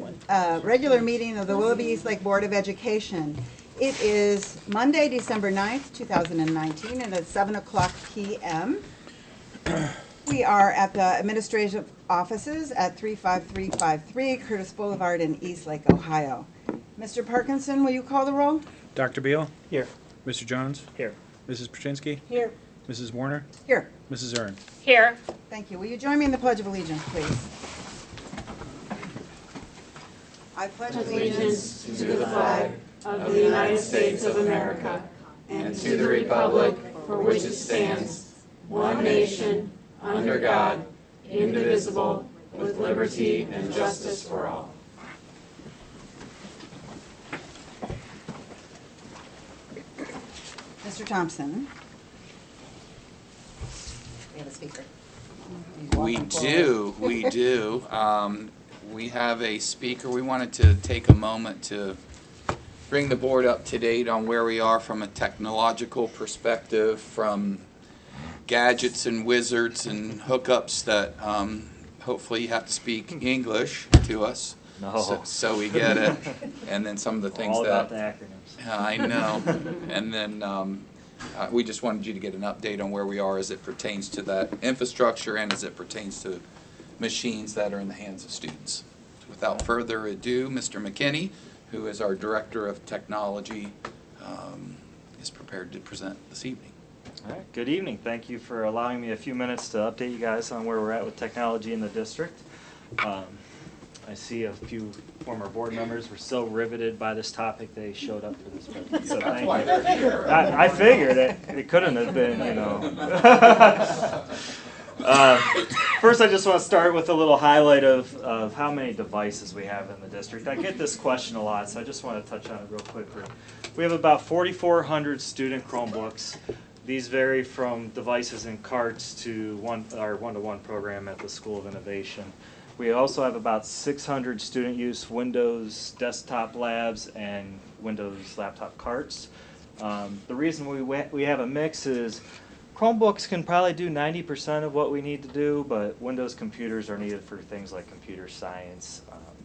Regular meeting of the Willoughby East Lake Board of Education. It is Monday, December 9th, 2019, and it's 7 o'clock p.m. We are at the administrative offices at 35353 Curtis Boulevard in East Lake, Ohio. Mr. Parkinson, will you call the roll? Dr. Beal? Here. Mr. Jones? Here. Mrs. Pruczynski? Here. Mrs. Warner? Here. Mrs. Ern? Here. Thank you. Will you join me in the Pledge of Allegiance, please? I pledge Allegiance to the flag of the United States of America and to the republic for which it stands, one nation, under God, indivisible, with liberty and justice for all. Mr. Thompson. We have a speaker. We do. We have a speaker. We wanted to take a moment to bring the board up to date on where we are from a technological perspective, from gadgets and wizards and hookups that hopefully you have to speak English to us. No. So we get it. And then some of the things All that... about the acronyms. I know. And then we just wanted you to get an update on where we are as it pertains to that infrastructure and as it pertains to machines that are in the hands of students. Without further ado, Mr. McKinney, who is our Director of Technology, is prepared to present this evening. All right. Good evening. Thank you for allowing me a few minutes to update you guys on where we're at with technology in the district. I see a few former board members were so riveted by this topic they showed up for this meeting. So thank you. I figured it couldn't have been, you know. First, I just want to start with a little highlight of how many devices we have in the district. I get this question a lot, so I just want to touch on it real quickly. We have about 4,400 student Chromebooks. These vary from devices in carts to our one-to-one program at the School of Innovation. We also have about 600 student use Windows desktop labs and Windows laptop carts. The reason we have a mix is Chromebooks can probably do 90% of what we need to do, but Windows computers are needed for things like computer science,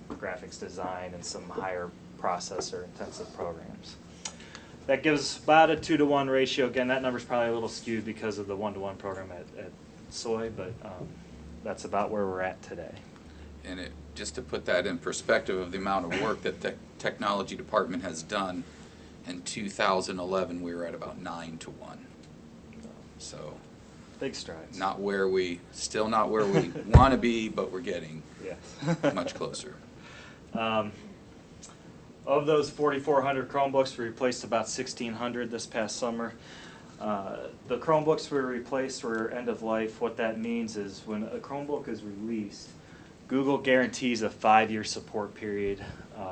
graphics design, and some higher processor intensive programs. That gives about a 2-to-1 ratio. Again, that number's probably a little skewed because of the 1-to-1 program at SOI, but that's about where we're at today. And just to put that in perspective of the amount of work that the technology department has done, in 2011 we were at about 9-to-1. So big strides. Still not where we want to be, but we're getting much closer. Of those 4,400 Chromebooks, we replaced about 1,600 this past summer. The Chromebooks we replaced were end of life. What that means is when a Chromebook is released, Google guarantees a 5-year support period.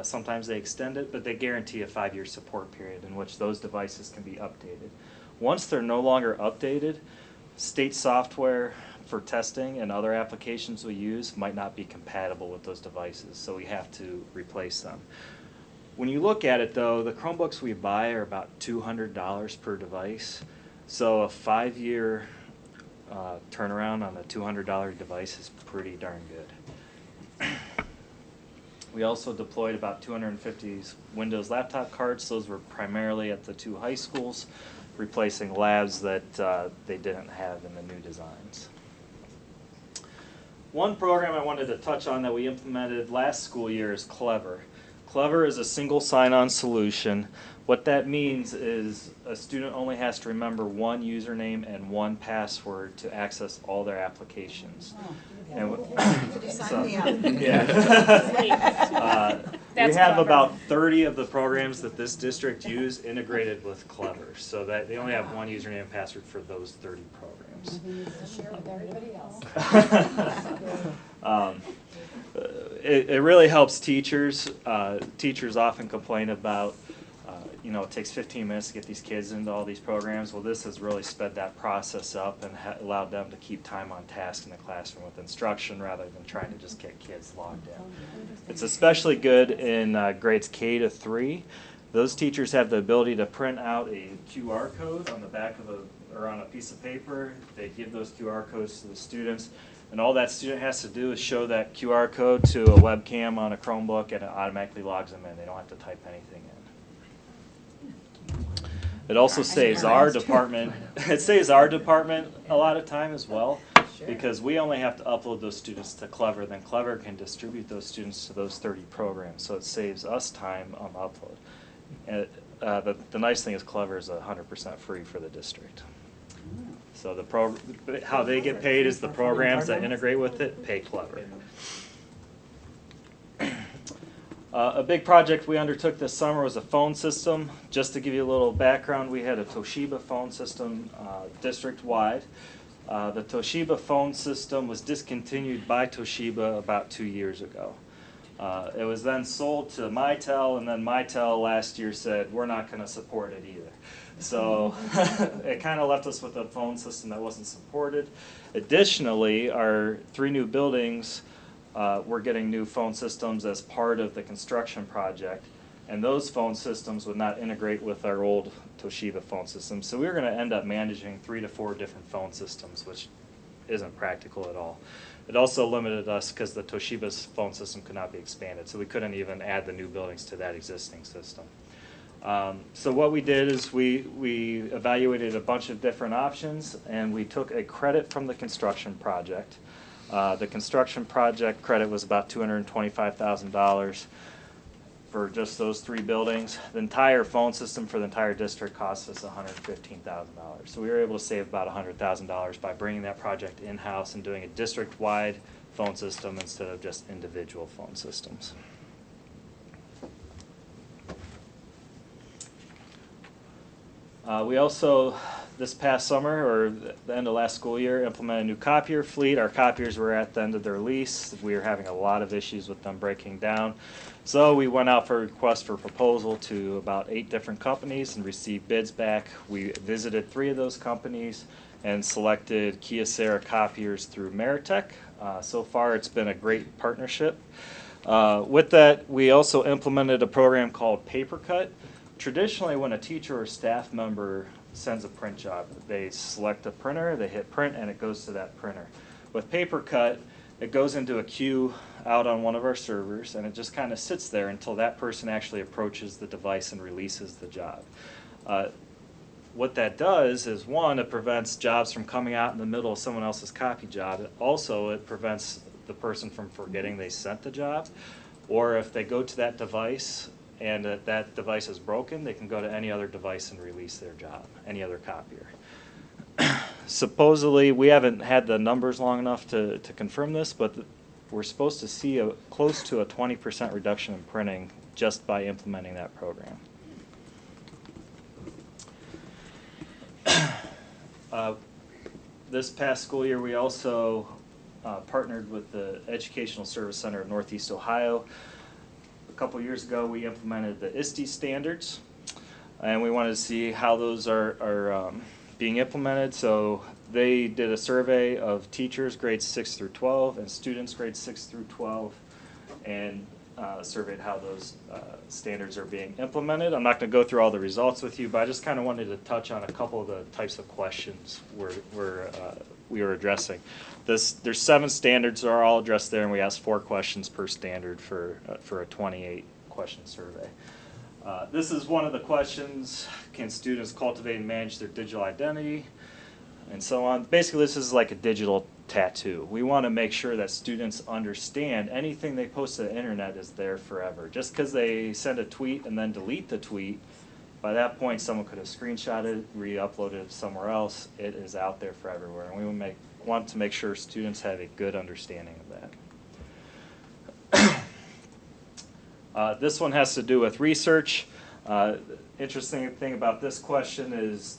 Sometimes they extend it, but they guarantee a 5-year support period in which those devices can be updated. Once they're no longer updated, state software for testing and other applications we use might not be compatible with those devices, so we have to replace them. When you look at it though, the Chromebooks we buy are about $200 per device, so a 5-year turnaround on a $200 device is pretty darn good. We also deployed about 250 Windows laptop carts. Those were primarily at the 2 high schools, replacing labs that they didn't have in the new designs. One program I wanted to touch on that we implemented last school year is Clever. Clever is a single sign-on solution. What that means is a student only has to remember one username and one password to access all their applications. Oh, we have about 30 of the programs that this district use integrated with Clever, so that they only have one username and password for those 30 programs. It really helps teachers. Teachers often complain about it takes 15 minutes to get these kids into all these programs. Well, this has really sped that process up and allowed them to keep time on task in the classroom with instruction rather than trying to just get kids logged in. It's especially good in grades K to 3. Those teachers have the ability to print out a QR code on the back of or on a piece of paper. They give those QR codes to the students. And all that student has to do is show that QR code to a webcam on a Chromebook, and it automatically logs them in. They don't have to type anything in. It also saves our department, it saves our department a lot of time as well, because we only have to upload those students to Clever, then Clever can distribute those students to those 30 programs. So it saves us time on upload. And the nice thing is Clever is 100% free for the district. So how they get paid is the programs that integrate with it pay Clever. A big project we undertook this summer was a phone system. Just to give you a little background, we had a Toshiba phone system district-wide. The Toshiba phone system was discontinued by Toshiba about 2 years ago. It was then sold to Mitel, and then Mitel last year said, we're not going to support it either. So it kind of left us with a phone system that wasn't supported. Additionally, our 3 new buildings, we're getting new phone systems as part of the construction project, and those phone systems would not integrate with our old Toshiba phone system. So we were going to end up managing 3 to 4 different phone systems, which isn't practical at all. It also limited us because the Toshiba's phone system could not be expanded, so we couldn't even add the new buildings to that existing system. So what we did is we evaluated a bunch of different options, and we took a credit from the construction project. The construction project credit was about $225,000 for just those 3 buildings. The entire phone system for the entire district cost us $115,000. So we were able to save about $100,000 by bringing that project in-house and doing a district-wide phone system instead of just individual phone systems. We also, this past summer, or the end of last school year, implemented a new copier fleet. Our copiers were at the end of their lease. We were having a lot of issues with them breaking down. So we went out for a request for proposal to about 8 different companies and received bids back. We visited 3 of those companies and selected Kyocera copiers through Meritech. So far it's been a great partnership. With that, we also implemented a program called PaperCut. Traditionally, when a teacher or staff member sends a print job, they select a printer, they hit print, and it goes to that printer. With PaperCut, it goes into a queue out on one of our servers, and it just kind of sits there until that person actually approaches the device and releases the job. What that does is, one, it prevents jobs from coming out in the middle of someone else's copy job. Also, it prevents the person from forgetting they sent the job. Or if they go to that device and that device is broken, they can go to any other device and release their job, any other copier. Supposedly, we haven't had the numbers long enough to confirm this, but we're supposed to see close to a 20% reduction in printing just by implementing that program. This past school year, we also partnered with the Educational Service Center of Northeast Ohio. A couple years ago, we implemented the ISTE standards, and we wanted to see how those are being implemented. So they did a survey of teachers grades 6 through 12 and students grades 6 through 12, and surveyed how those standards are being implemented. I'm not going to go through all the results with you, but I just kind of wanted to touch on a couple of the types of questions we were addressing. There's 7 standards that are all addressed there, and we asked 4 questions per standard for a 28-question survey. This is one of the questions: can students cultivate and manage their digital identity, and so on. Basically, this is like a digital tattoo. We want to make sure that students understand anything they post to the internet is there forever. Just because they send a tweet and then delete the tweet, by that point someone could have screenshotted, re-uploaded it somewhere else. It is out there for everywhere, and we want to make sure students have a good understanding of that. This one has to do with research. Interesting thing about this question is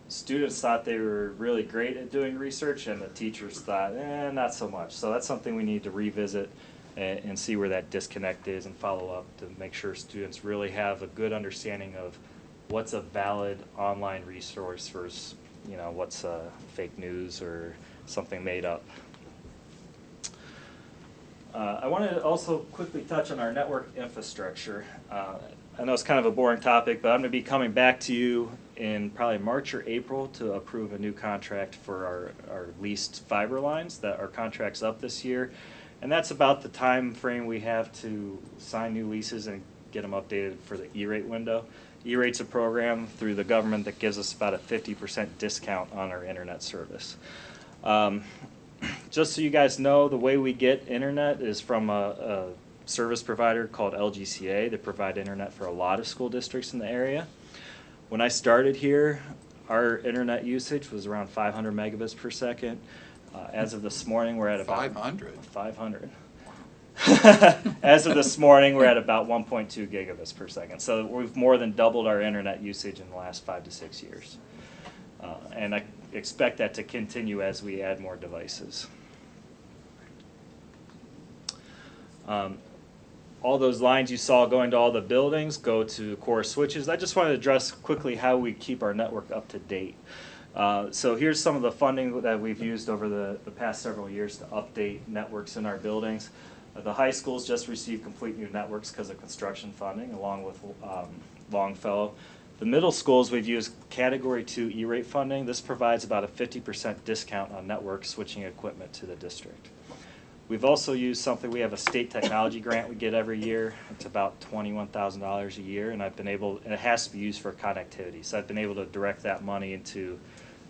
students thought they were really great at doing research, and the teachers thought, not so much. So that's something we need to revisit and see where that disconnect is and follow up to make sure students really have a good understanding of what's a valid online resource versus, what's fake news or something made up. I wanted to also quickly touch on our network infrastructure. I know it's kind of a boring topic, but I'm going to be coming back to you in probably March or April to approve a new contract for our leased fiber lines. That our contract's up this year, and that's about the time frame we have to sign new leases and get them updated for the E-rate window. E-rate's a program through the government that gives us about a 50% discount on our internet service. Just so you guys know, the way we get internet is from a service provider called LGCA. They provide internet for a lot of school districts in the area. When I started here, our internet usage was around 500 megabits per second. As of this morning, we're at about 500. 500. As of this morning, we're at about 1.2 gigabits per second. So we've more than doubled our internet usage in the last 5 to 6 years. And I expect that to continue as we add more devices. All those lines you saw going to all the buildings go to core switches. I just wanted to address quickly how we keep our network up to date. So here's some of the funding that we've used over the past several years to update networks in our buildings. The high schools just received complete new networks because of construction funding, along with Longfellow. The middle schools, we've used Category 2 E-rate funding. This provides about a 50% discount on network switching equipment to the district. We've also used something, we have a state technology grant we get every year. It's about $21,000 a year, and I've been able, and it has to be used for connectivity. So I've been able to direct that money into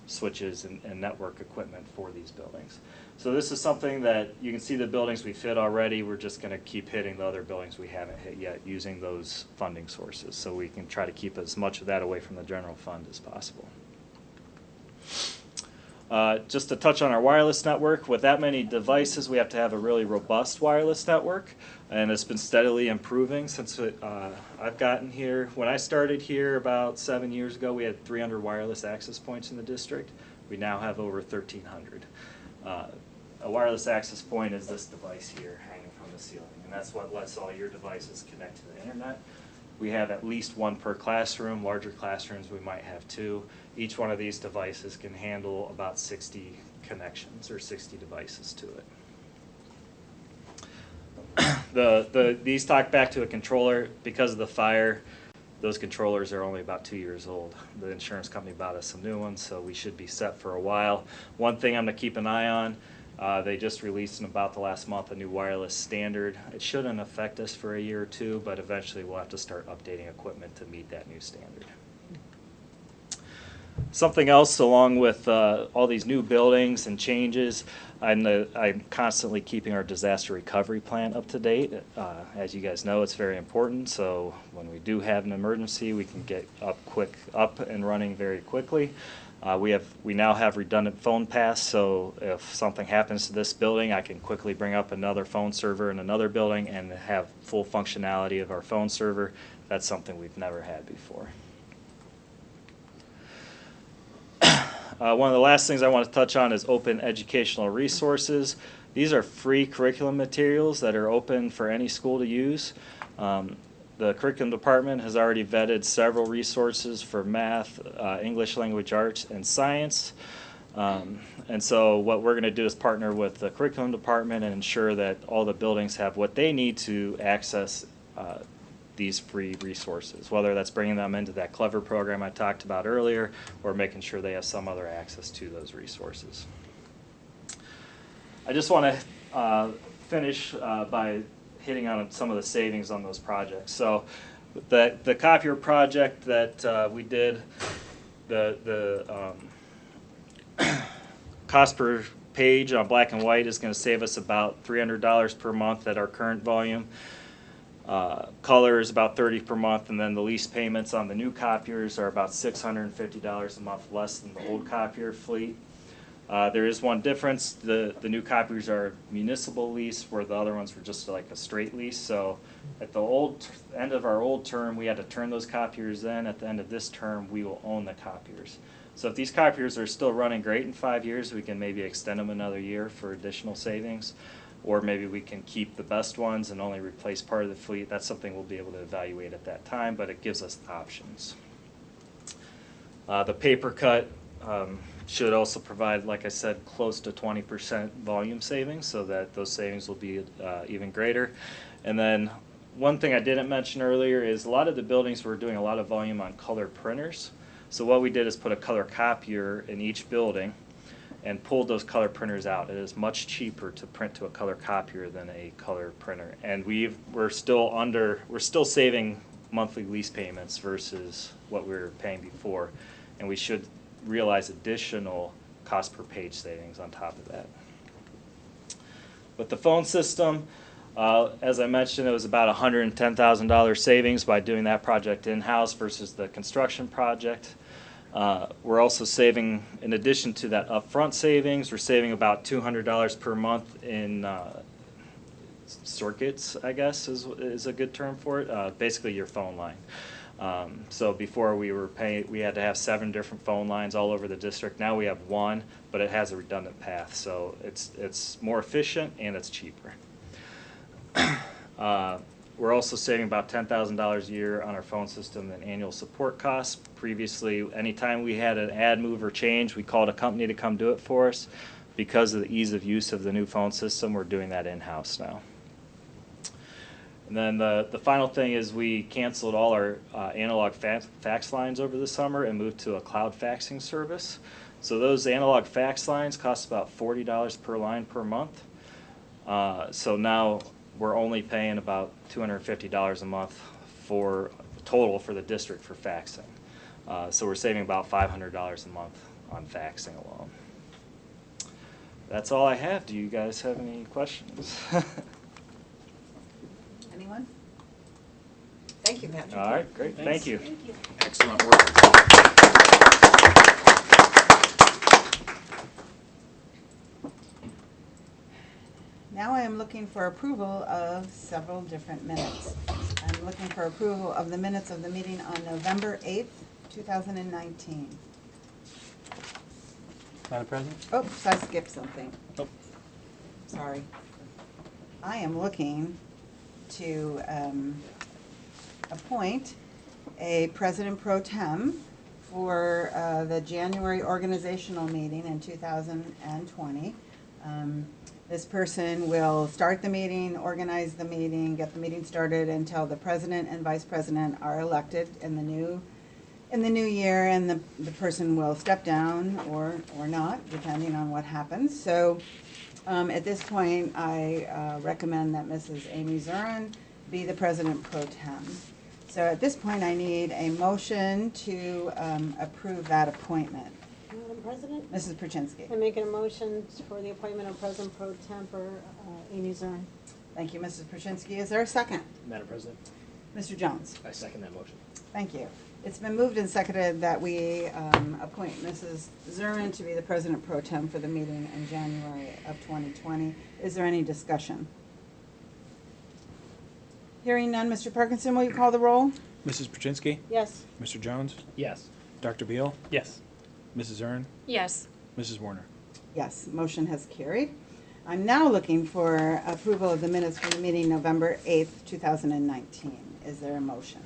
switches and network equipment for these buildings. So this is something that you can see the buildings we've hit already. We're just going to keep hitting the other buildings we haven't hit yet using those funding sources, so we can try to keep as much of that away from the general fund as possible. Just to touch on our wireless network, with that many devices, we have to have a really robust wireless network, and it's been steadily improving since I've gotten here. When I started here about 7 years ago, we had 300 wireless access points in the district. We now have over 1,300. A wireless access point is this device here hanging from the ceiling, and that's what lets all your devices connect to the internet. We have at least one per classroom. Larger classrooms, we might have two. Each one of these devices can handle about 60 connections or 60 devices to it. These talk back to a controller. Because of the fire, those controllers are only about 2 years old. The insurance company bought us some new ones, so we should be set for a while. One thing I'm going to keep an eye on, they just released in about the last month a new wireless standard. It shouldn't affect us for a year or two, but eventually we'll have to start updating equipment to meet that new standard. Something else, along with all these new buildings and changes, I'm constantly keeping our disaster recovery plan up to date. As you guys know, it's very important, so when we do have an emergency, we can get up and running very quickly. We now have redundant phone paths, so if something happens to this building, I can quickly bring up another phone server in another building and have full functionality of our phone server. That's something we've never had before. One of the last things I want to touch on is open educational resources. These are free curriculum materials that are open for any school to use. The curriculum department has already vetted several resources for math, English language arts, and science. And so what we're going to do is partner with the curriculum department and ensure that all the buildings have what they need to access these free resources, whether that's bringing them into that Clever program I talked about earlier or making sure they have some other access to those resources. I just want to finish by hitting on some of the savings on those projects. So the copier project that we did, the cost per page on black and white is going to save us about $300 per month at our current volume. Color is about $30 per month, and then the lease payments on the new copiers are about $650 a month less than the old copier fleet. There is one difference. The new copiers are municipal lease, where the other ones were just like a straight lease. So at the end of our old term, we had to turn those copiers in. At the end of this term, we will own the copiers. So if these copiers are still running great in 5 years, we can maybe extend them another year for additional savings. Or maybe we can keep the best ones and only replace part of the fleet. That's something we'll be able to evaluate at that time, but it gives us options. The paper cut, should also provide, like I said, close to 20% volume savings, so that those savings will be even greater. And then one thing I didn't mention earlier is a lot of the buildings were doing a lot of volume on color printers. So what we did is put a color copier in each building and pulled those color printers out. It is much cheaper to print to a color copier than a color printer. And we're still saving monthly lease payments versus what we were paying before. And we should realize additional cost per page savings on top of that. With the phone system, as I mentioned, it was about $110,000 savings by doing that project in-house versus the construction project. We're also saving, in addition to that upfront savings, we're saving about $200 per month in circuits, I guess is a good term for it. Basically your phone line. So before we had to have 7 different phone lines all over the district. Now we have 1, but it has a redundant path. So it's more efficient and it's cheaper. We're also saving about $10,000 a year on our phone system and annual support costs. Previously, anytime we had an add, move, or change, we called a company to come do it for us. Because of the ease of use of the new phone system, we're doing that in-house now. And then the final thing is we canceled all our analog fax lines over the summer and moved to a cloud faxing service. So those analog fax lines cost about $40 per line per month. So now we're only paying about $250 a month for total for the district for faxing. So we're saving about $500 a month on faxing alone. That's all I have. Do you guys have any questions? Anyone? Thank you, Patrick. All right, great. Thank you. Excellent work. Now I am looking for approval of several different minutes. I'm looking for approval of the minutes of the meeting on November 8th, 2019. Madam President? Oops, I skipped something. Oh. Sorry. I am looking to appoint a president pro tem for the January organizational meeting in 2020. This person will start the meeting, organize the meeting, get the meeting started until the president and vice president are elected in the new year, and the person will step down or not, depending on what happens. So at this point, I recommend that Mrs. Amy Zurin be the president pro tem. So at this point, I need a motion to approve that appointment. Madam President, Mrs. Perchinsky. I make a motion for the appointment of President Pro Tem for Amy Zern. Thank you, Mrs. Perchinsky. Is there a second? Madam President? Mr. Jones. I second that motion. Thank you. It's been moved and seconded that we appoint Mrs. Zurin to be the president pro tem for the meeting in January of 2020. Is there any discussion? Hearing none, Mr. Parkinson, will you call the roll? Mrs. Perchinsky? Yes. Mr. Jones? Yes. Dr. Beal? Yes. Mrs. Zern? Yes. Mrs. Warner? Yes, motion has carried. I'm now looking for approval of the minutes from the meeting November 8th, 2019. Is there a motion?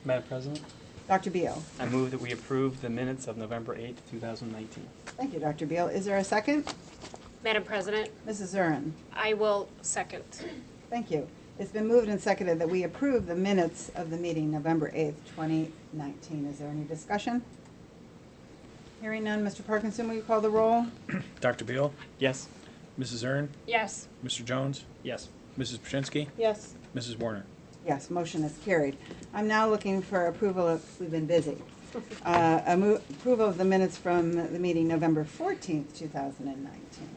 Madam President? Dr. Beal. I move that we approve the minutes of November 8th, 2019. Thank you, Dr. Beal. Is there a second? Madam President, Mrs. Zurin. I will second. Thank you. It's been moved and seconded that we approve the minutes of the meeting November 8th, 2019. Is there any discussion? Hearing none, Mr. Parkinson, will you call the roll? Dr. Beal? Yes. Mrs. Zern? Yes. Mr. Jones? Yes. Mrs. Perchinsky? Yes. Mrs. Warner? Yes, motion is carried. I'm now looking for approval of, we've been busy, approval of the minutes from the meeting November 14th, 2019.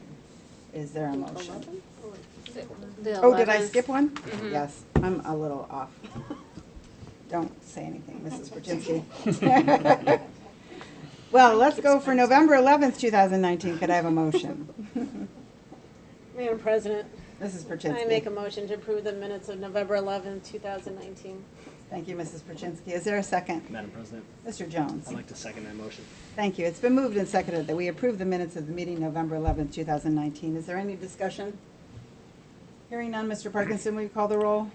Is there a motion? Oh, did I skip one? Mhm. Yes, I'm a little off. Don't say anything, Mrs. Perchinsky. Well, let's go for November 11th, 2019. Could I have a motion? Madam President, Mrs. Perchinsky. I make a motion to approve the minutes of November 11th, 2019. Thank you, Mrs. Perchinsky. Is there a second? Madam President? Mr. Jones. I'd like to second that motion. Thank you. It's been moved and seconded that we approve the minutes of the meeting November 11th, 2019. Is there any discussion? Hearing none, Mr. Parkinson, will you call the roll?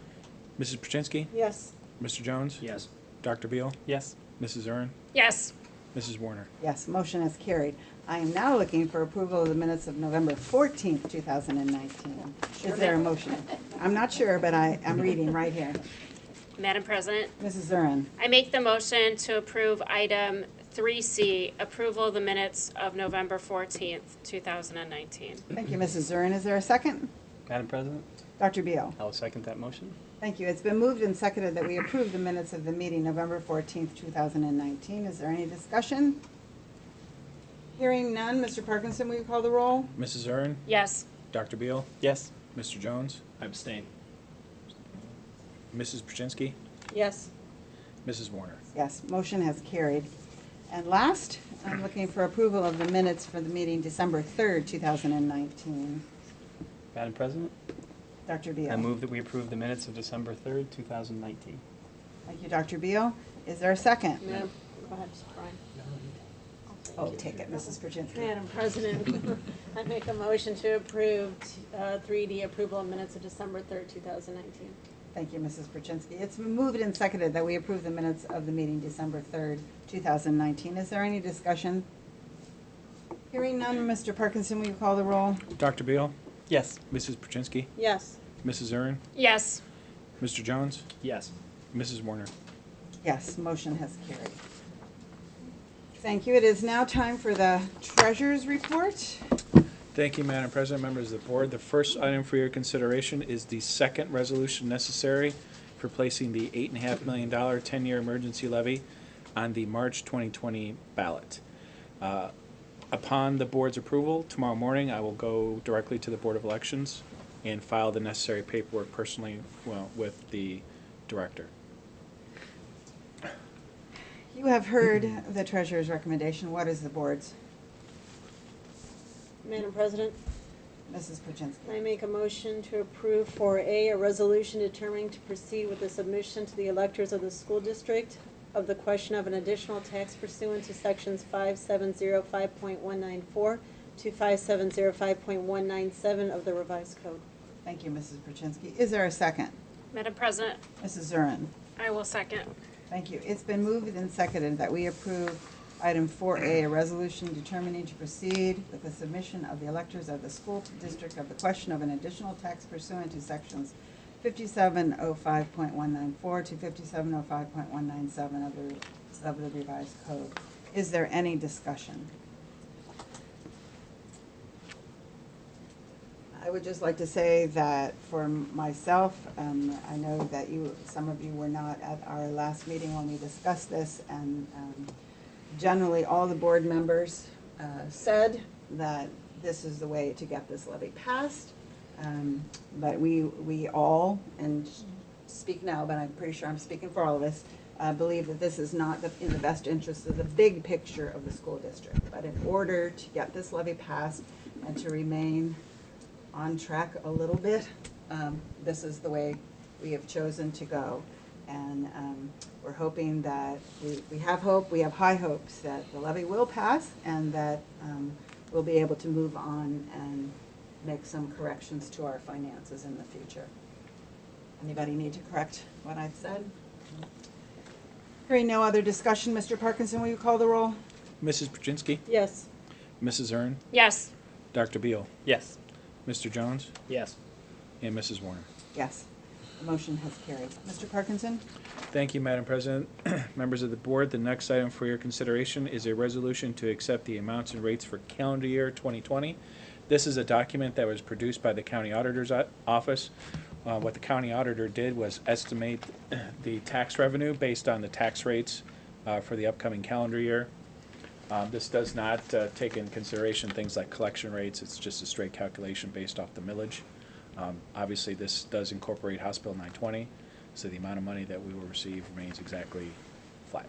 Mrs. Perchinsky? Yes. Mr. Jones? Yes. Dr. Beal? Yes. Mrs. Zern? Yes. Mrs. Warner? Yes, motion is carried. I am now looking for approval of the minutes of November 14th, 2019. Is there a motion? I'm not sure, but I'm reading right here. Madam President, Mrs. Zurin, I make the motion to approve item 3C, approval of the minutes of November 14th, 2019. thank you, Mrs. Zurin. Is there a second? Madam President, Dr. Beal? I will second that motion. Thank you. It's been moved and seconded that we approve the minutes of the meeting November 14th, 2019. Is there any discussion? Hearing none, Mr. Parkinson, will you call the roll? Mrs. Zern? Yes. Dr. Beal? Yes. Mr. Jones? I abstain. Mrs. Brzezinski? Yes. Mrs. Warner? Yes, motion has carried. And last, I'm looking for approval of the minutes for the meeting December 3rd, 2019. Madam President, Dr. Beal? I move that we approve the minutes of December 3rd, 2019. Thank you, Dr. Beal. Is there a second? Madam, go ahead, Brian. Oh, take it, Mrs. Brzezinski. Madam President, I make a motion to approve 3D approval of minutes of December 3rd, 2019. Thank you, Mrs. Brzezinski. It's been moved and seconded that we approve the minutes of the meeting December 3rd, 2019. Is there any discussion? Hearing none, Mr. Parkinson, will you call the roll? Dr. Beal? Yes. Mrs. Brzezinski? Yes. Mrs. Zern? Yes. Mr. Jones? Yes. Mrs. Warner? Yes, motion has carried. Thank you. It is now time for the treasurer's report. Thank you, Madam President, members of the board. The first item for your consideration is the second resolution necessary for placing the $8.5 million 10-year emergency levy on the March 2020 ballot. Upon the board's approval, tomorrow morning, I will go directly to the Board of Elections and file the necessary paperwork personally, with the director. You have heard the treasurer's recommendation. What is the board's? Madam President, Mrs. Brzezinski. I make a motion to approve 4A, a resolution determining to proceed with the submission to the electors of the school district of the question of an additional tax pursuant to sections 5705.194 to 5705.197 of the revised code. Thank you, Mrs. Brzezinski. Is there a second? Madam President, Mrs. Zurin. I will second. Thank you. It's been moved and seconded that we approve item 4A, a resolution determining to proceed with the submission of the electors of the school district of the question of an additional tax pursuant to sections 5705.194 to 5705.197 of the revised code. Is there any discussion? I would just like to say that for myself, I know that some of you were not at our last meeting when we discussed this, and generally all the board members said that this is the way to get this levy passed. But we all, and speak now, but I'm pretty sure I'm speaking for all of us, believe that this is not in the best interest of the big picture of the school district. But in order to get this levy passed and to remain on track a little bit, this is the way we have chosen to go. And we're hoping that, we have hope, we have high hopes that the levy will pass and that we'll be able to move on and make some corrections to our finances in the future. Anybody need to correct what I've said? Hearing no other discussion, Mr. Parkinson, will you call the roll? Mrs. Brzezinski? Yes. Mrs. Zern? Yes. Dr. Beal? Yes. Mr. Jones? Yes. And Mrs. Warner? Yes. The motion has carried. Mr. Parkinson? Thank you, Madam President. Members of the board, the next item for your consideration is a resolution to accept the amounts and rates for calendar year 2020. This is a document that was produced by the County Auditor's Office. What the County Auditor did was estimate the tax revenue based on the tax rates for the upcoming calendar year. This does not take into consideration things like collection rates. It's just a straight calculation based off the millage. Obviously, this does incorporate House Bill 920, so the amount of money that we will receive remains exactly flat.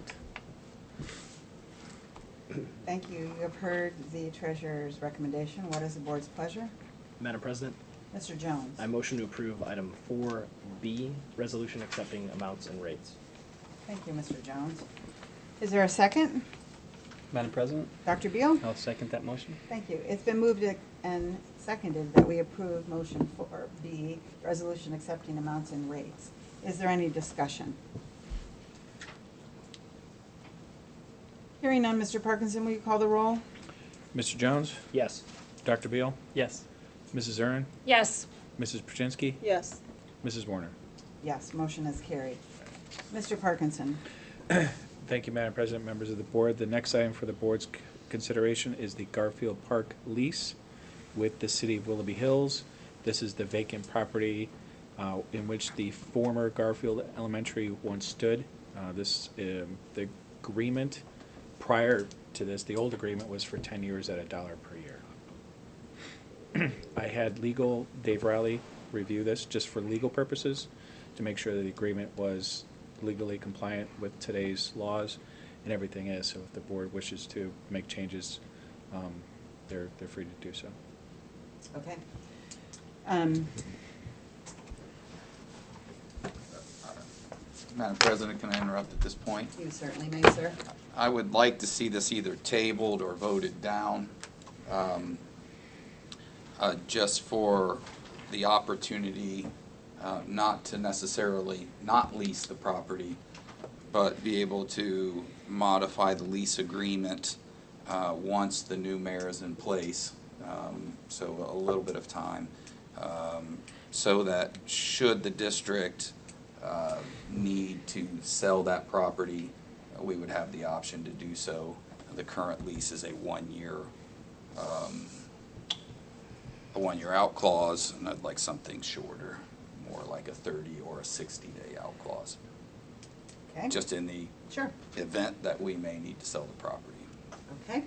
Thank you. You have heard the treasurer's recommendation. What is the board's pleasure? Madam President, Mr. Jones? I motion to approve item 4B, resolution accepting amounts and rates. Thank you, Mr. Jones. Is there a second? Madam President, Dr. Beal? I'll second that motion. Thank you. It's been moved and seconded that we approve motion 4B, resolution accepting amounts and rates. Is there any discussion? Hearing none, Mr. Parkinson, will you call the roll? Mr. Jones? Yes. Dr. Beal? Yes. Mrs. Aaron? Yes. Mrs. Pruczynski? Yes. Mrs. Warner? Yes, motion is carried. Mr. Parkinson. Thank you, Madam President, members of the board. The next item for the board's consideration is the Garfield Park lease with the city of Willoughby Hills. This is the vacant property in which the former Garfield Elementary once stood. The agreement prior to this, the old agreement was for 10 years at $1 per year. I had legal, Dave Riley, review this just for legal purposes to make sure that the agreement was legally compliant with today's laws, and everything is. So if the board wishes to make changes, they're free to do so. Okay. Madam President, can I interrupt at this point? You certainly may, sir. I would like to see this either tabled or voted down, just for the opportunity not to necessarily not lease the property, but be able to modify the lease agreement once the new mayor is in place. So a little bit of time, so that should the district need to sell that property, we would have the option to do so. The current lease is a 1 year out clause, and I'd like something shorter, more like a 30 or a 60-day out clause. Okay. Just in the Sure. event that we may need to sell the property. Okay.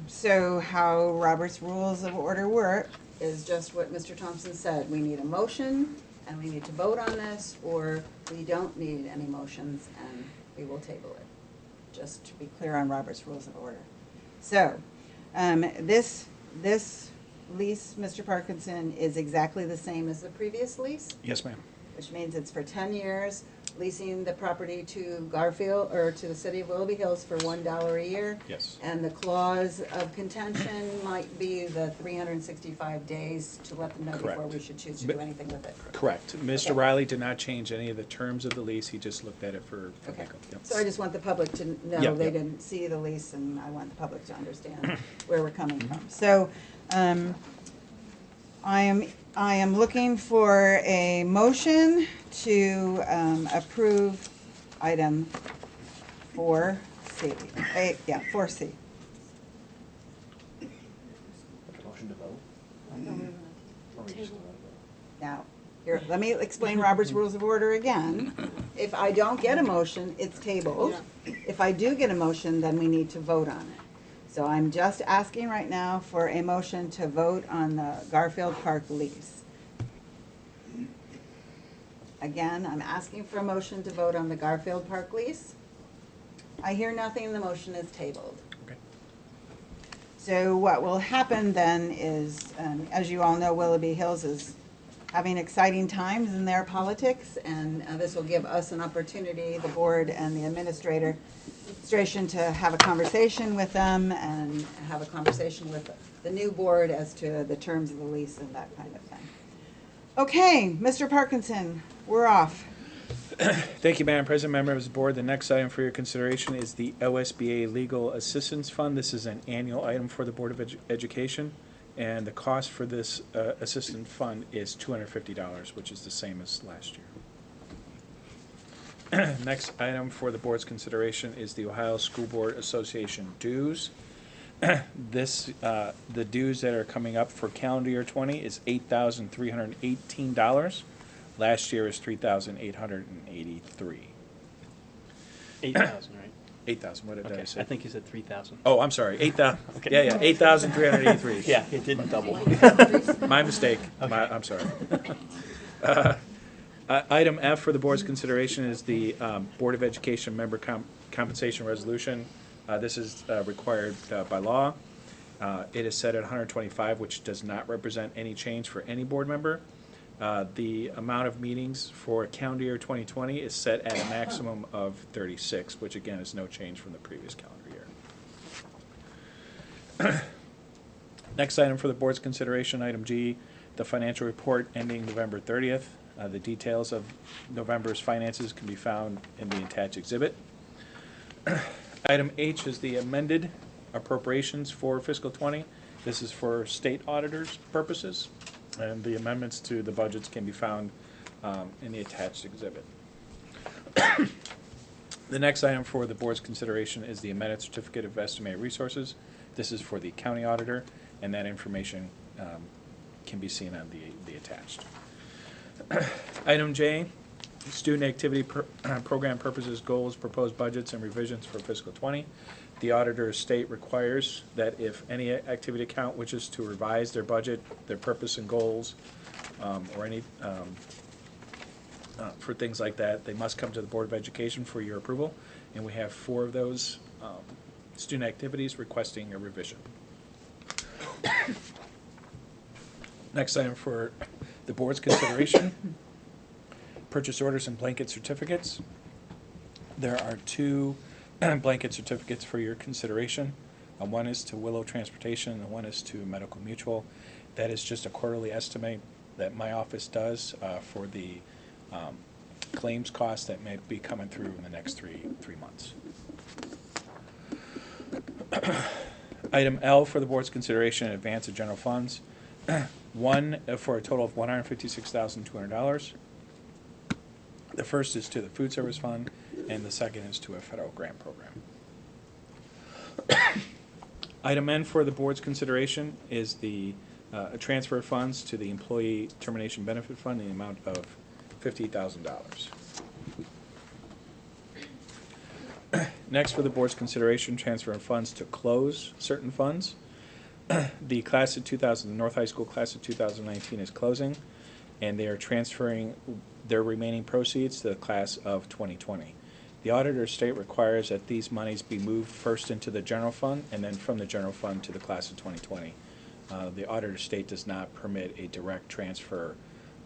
So how Robert's Rules of Order work is just what Mr. Thompson said. We need a motion, and we need to vote on this, or we don't need any motions, and we will table it. Just to be clear on Robert's Rules of Order. So, this lease, Mr. Parkinson, is exactly the same as the previous lease, Yes, ma'am. which means it's for 10 years, leasing the property to Garfield, or to the city of Willoughby Hills for $1 a year. Yes. And the clause of contention might be the 365 days to let them know before Correct. we should choose to But- do anything with it. Correct. Mr. Okay. Riley did not change any of the terms of the lease. He just looked at it for Okay, legal. Yep. so I just want the public to know Yep, they yep. didn't see the lease, and I want the public to understand where we're coming from. So, I am looking for a motion to approve item 4C. 4C. Motion to vote? Or we just- Now, here, let me explain Robert's Rules of Order again. If I don't get a motion, it's tabled. If I do get a motion, then we need to vote on it. So I'm just asking right now for a motion to vote on the Garfield Park lease. Again, I'm asking for a motion to vote on the Garfield Park lease. I hear nothing, the motion is tabled. Okay. So what will happen then is, as you all know, Willoughby Hills is having exciting times in their politics, and this will give us an opportunity, the board and the administration, to have a conversation with them and have a conversation with the new board as to the terms of the lease and that kind of thing. Okay, Mr. Parkinson, we're off. Thank you, Madam President, members of the board. The next item for your consideration is the OSBA Legal Assistance Fund. This is an annual item for the Board of Education, and the cost for this assistance fund is $250, which is the same as last year. Next item for the board's consideration is the Ohio School Board Association dues. The dues that are coming up for calendar year 20 is $8,318. Last year is $3,883. 8,000, right? 8,000. What did I Okay, say? I think you said 3,000. Oh, I'm sorry. 8,000. Okay. Yeah, 8,383. Yeah, it didn't double. My mistake. Okay. I'm sorry. Item F for the board's consideration is the Board of Education member compensation resolution. This is required by law. It is set at 125, which does not represent any change for any board member. The amount of meetings for calendar year 2020 is set at a maximum of 36, which again is no change from the previous calendar year. Next item for the board's consideration, item G, the financial report ending November 30th. The details of November's finances can be found in the attached exhibit. Item H is the amended appropriations for fiscal '20. This is for state auditors' purposes, and the amendments to the budgets can be found in the attached exhibit. The next item for the board's consideration is the amended certificate of estimated resources. This is for the county auditor, and that information can be seen on the attached. Item J, student activity program purposes, goals, proposed budgets, and revisions for fiscal '20. The auditor's state requires that if any activity account wishes to revise their budget, their purpose and goals, or any for things like that, they must come to the Board of Education for your approval. And we have 4 of those student activities requesting a revision. Next item for the board's consideration, purchase orders and blanket certificates. There are 2 blanket certificates for your consideration. One is to Willow Transportation and one is to Medical Mutual. That is just a quarterly estimate that my office does for the claims costs that may be coming through in the next three months. Item L for the board's consideration, advance of general funds. One for a total of $156,200. The first is to the food service fund, and the second is to a federal grant program. Item N for the board's consideration is the transfer of funds to the employee termination benefit fund in the amount of $50,000. Next for the board's consideration, transfer of funds to close certain funds. The class of 2000, the North High School class of 2019 is closing, and they are transferring their remaining proceeds to the class of 2020. The auditor's state requires that these monies be moved first into the general fund and then from the general fund to the class of 2020. The auditor's state does not permit a direct transfer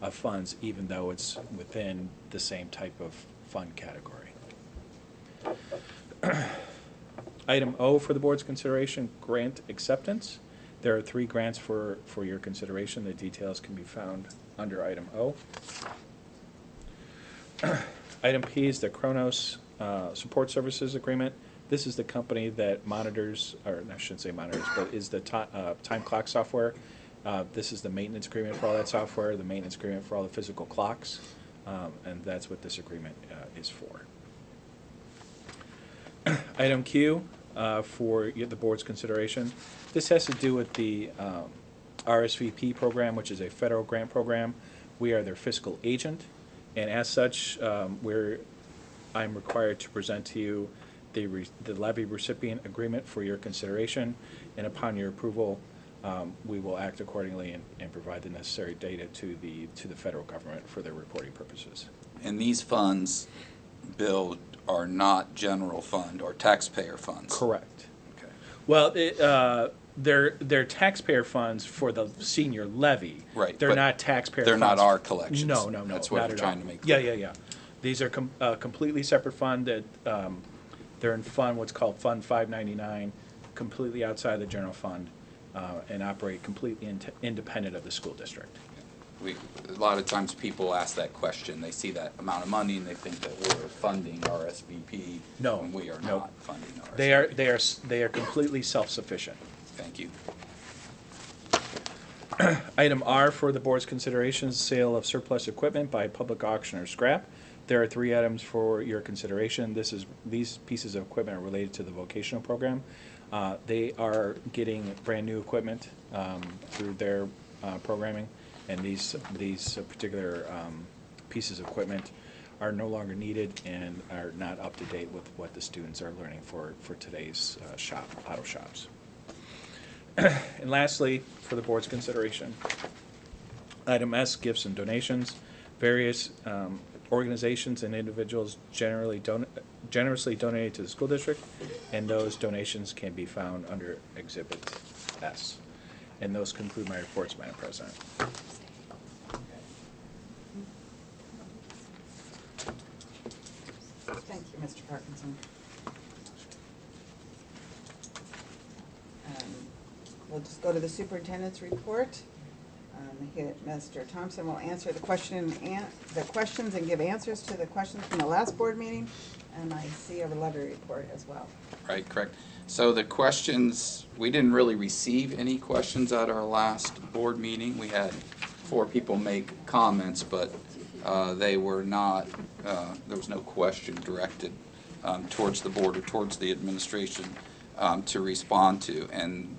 of funds, even though it's within the same type of fund category. Item O for the board's consideration, grant acceptance. There are 3 grants for your consideration. The details can be found under item O. Item P is the Kronos Support Services Agreement. This is the company that monitors, or I shouldn't say monitors, but is the time clock software. This is the maintenance agreement for all that software, the maintenance agreement for all the physical clocks, and that's what this agreement is for. Item Q for the board's consideration. This has to do with the RSVP program, which is a federal grant program. We are their fiscal agent, and as such, I'm required to present to you the levy recipient agreement for your consideration, and upon your approval, we will act accordingly and provide the necessary data to the federal government for their reporting purposes. And these funds, Bill, are not general fund or taxpayer funds? Correct. Okay. Well, they're taxpayer funds for the senior levy. Right. They're not taxpayer they're funds. not our collections. No. That's what not we're at trying all. to make Yeah, clear. yeah. These are completely separate fund that they're in fund, what's called Fund 599, completely outside the general fund, and operate completely independent of the school district. A lot of times people ask that question. They see that amount of money and they think that we're funding RSVP. No, and we are no. not funding RSVP. They are completely self-sufficient. Thank you. Item R for the board's consideration is sale of surplus equipment by public auction or scrap. There are 3 items for your consideration. These pieces of equipment are related to the vocational program. They are getting brand new equipment through their programming, and these particular pieces of equipment are no longer needed and are not up to date with what the students are learning for today's auto shops. And lastly, for the board's consideration, item S, gifts and donations. Various organizations and individuals generously donated to the school district, and those donations can be found under Exhibit S. And those conclude my reports, Madam President. Thank you, Mr. Parkinson. We'll just go to the superintendent's report. Mr. Thompson will answer the questions and give answers to the questions from the last board meeting. And I see a letter report as well. Right, correct. So the questions, we didn't really receive any questions at our last board meeting. We had 4 people make comments, but they were not, there was no question directed towards the board or towards the administration to respond to. And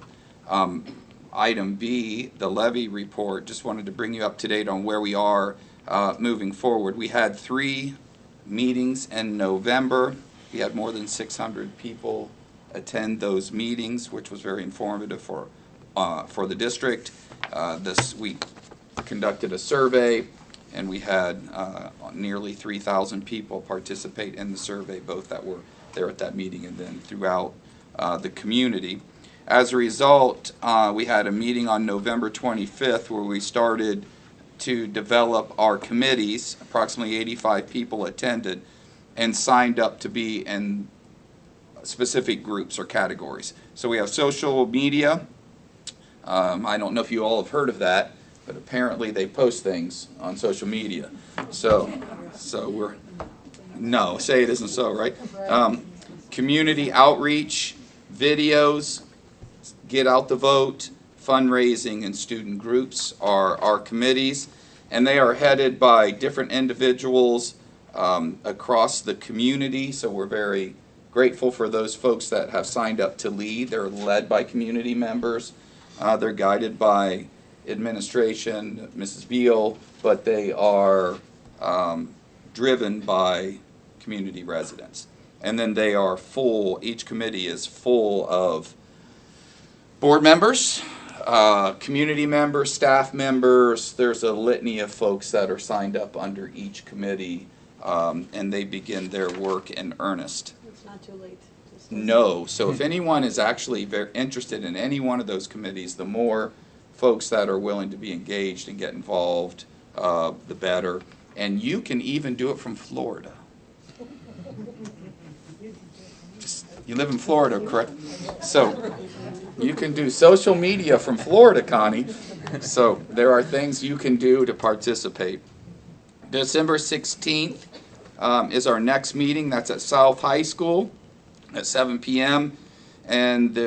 item B, the levy report, just wanted to bring you up to date on where we are moving forward. We had 3 meetings in November. We had more than 600 people attend those meetings, which was very informative for the district. We conducted a survey, and we had nearly 3,000 people participate in the survey, both that were there at that meeting and then throughout the community. As a result, we had a meeting on November 25th where we started to develop our committees. Approximately 85 people attended and signed up to be in specific groups or categories. So we have social media. I don't know if you all have heard of that, but apparently they post things on social media. So we're, no, say it isn't so, right? Community outreach, videos, get out the vote, fundraising, and student groups are our committees, and they are headed by different individuals across the community. So we're very grateful for those folks that have signed up to lead. They're led by community members. They're guided by administration, Mrs. Beal, but they are driven by community residents. And then they are full, each committee is full of board members, community members, staff members. There's a litany of folks that are signed up under each committee, and they begin their work in earnest. It's not too late. No. So if anyone is actually very interested in any one of those committees, the more folks that are willing to be engaged and get involved, the better. And you can even do it from Florida. You live in Florida, correct? So you can do social media from Florida, Connie. So there are things you can do to participate. December 16th is our next meeting. That's at South High School at 7 p.m. And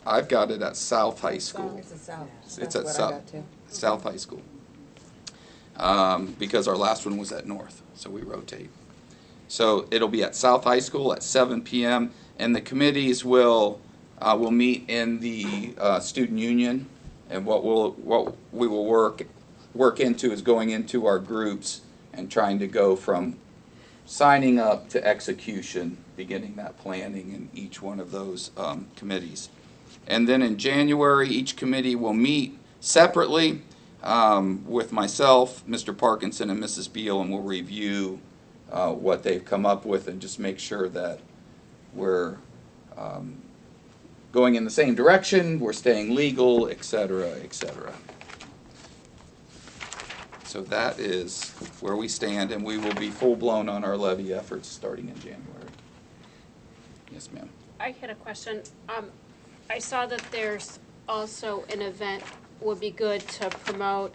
I've got it at South High School. It's a South. It's That's at what I got too. South High School. Because our last one was at North, so we rotate. So it'll be at South High School at 7 p.m. and the committees will meet in the student union, and what we will work into is going into our groups and trying to go from signing up to execution, beginning that planning in each one of those committees. And then in January, each committee will meet separately with myself, Mr. Parkinson, and Mrs. Beal, and we'll review what they've come up with and just make sure that we're going in the same direction, we're staying legal, et cetera, et cetera. So that is where we stand, and we will be full-blown on our levy efforts starting in January. Yes, ma'am. I had a question. I saw that there's also an event would be good to promote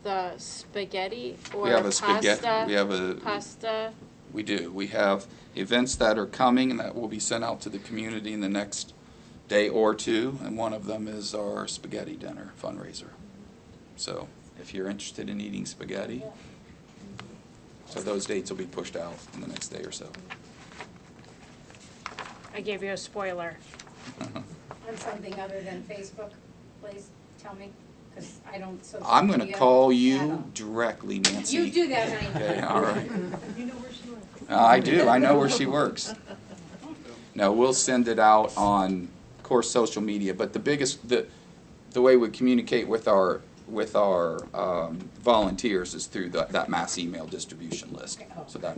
the spaghetti or We have a pasta. spaghetti. We have a pasta. We do. We have events that are coming and that will be sent out to the community in the next day or two, and one of them is our spaghetti dinner fundraiser. So if you're interested in eating spaghetti, so those dates will be pushed out in the next day or so. I gave you a spoiler. On something other than Facebook, please tell me, because I don't social I'm going to media call at you all. directly, Nancy. You do that, honey. Okay, all right. You know where she works. I do. I know where she works. No, we'll send it out on, of course, social media. But the biggest, the way we communicate with our volunteers is through that mass email distribution list.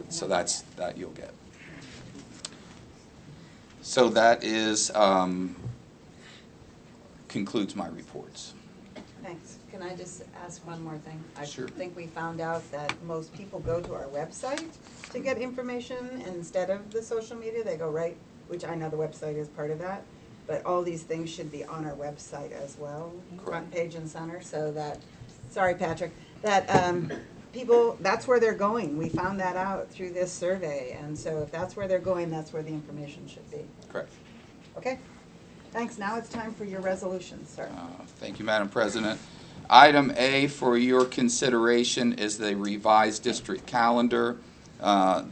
So that's that you'll get. So that is concludes my reports. Thanks. Can I just ask one more thing? Sure. I think we found out that most people go to our website to get information instead of the social media. They go right, which I know the website is part of that. but all these things should be on our website as well, front Correct. page and center, so that, sorry, Patrick, that people, that's where they're going. We found that out through this survey, and so if that's where they're going, that's where the information should be. Correct. Okay? Thanks. Now it's time for your resolutions, sir. Thank you, Madam President. Item A for your consideration is the revised district calendar.